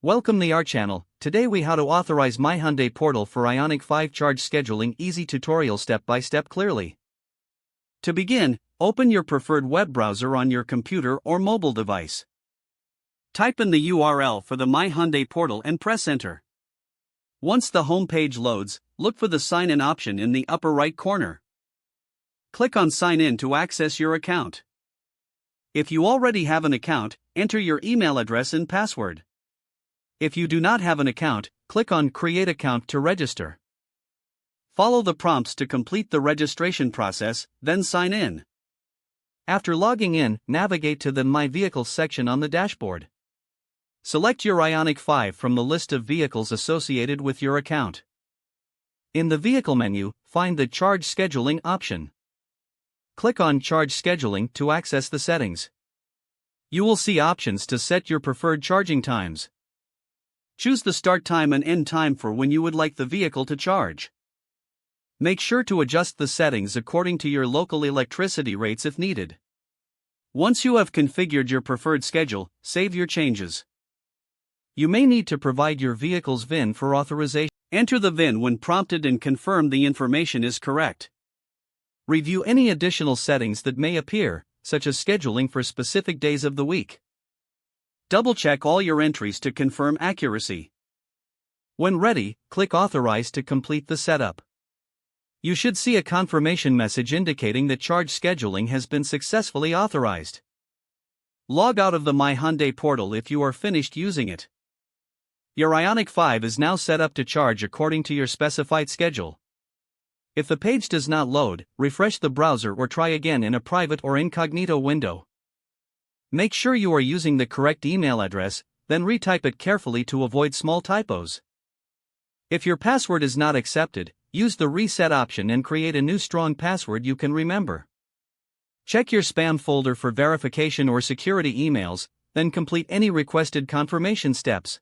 Welcome to our channel. Today we how to authorize MyHyundai portal for Ioniq 5 charge scheduling easy tutorial step by step clearly. To begin, open your preferred web browser on your computer or mobile device. Type in the URL for the MyHyundai portal and press enter. Once the home page loads, look for the sign in option in the upper right corner. Click on sign in to access your account. If you already have an account, enter your email address and password. If you do not have an account, click on Create Account to register. Follow the prompts to complete the registration process, then sign in. After logging in, navigate to the My Vehicles section on the dashboard. Select your Ioniq 5 from the list of vehicles associated with your account. In the Vehicle menu, find the Charge Scheduling option. Click on Charge Scheduling to access the settings. You will see options to set your preferred charging times. Choose the start time and end time for when you would like the vehicle to charge. Make sure to adjust the settings according to your local electricity rates if needed. Once you have configured your preferred schedule, save your changes. You may need to provide your vehicle's VIN for authorization. Enter the VIN when prompted and confirm the information is correct. Review any additional settings that may appear, such as scheduling for specific days of the week. Double-check all your entries to confirm accuracy. When ready, click Authorize to complete the setup. You should see a confirmation message indicating that charge scheduling has been successfully authorized. Log out of the MyHyundai portal if you are finished using it. Your Ioniq 5 is now set up to charge according to your specified schedule. If the page does not load, refresh the browser or try again in a private or incognito window. Make sure you are using the correct email address, then retype it carefully to avoid small typos. If your password is not accepted, use the reset option and create a new strong password you can remember. Check your spam folder for verification or security emails, then complete any requested confirmation steps.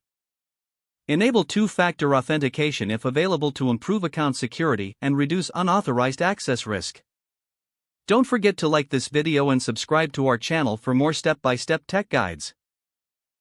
Enable two-factor authentication if available to improve account security and reduce unauthorized access risk. Don't forget to like this video and subscribe to our channel for more step-by-step tech guides.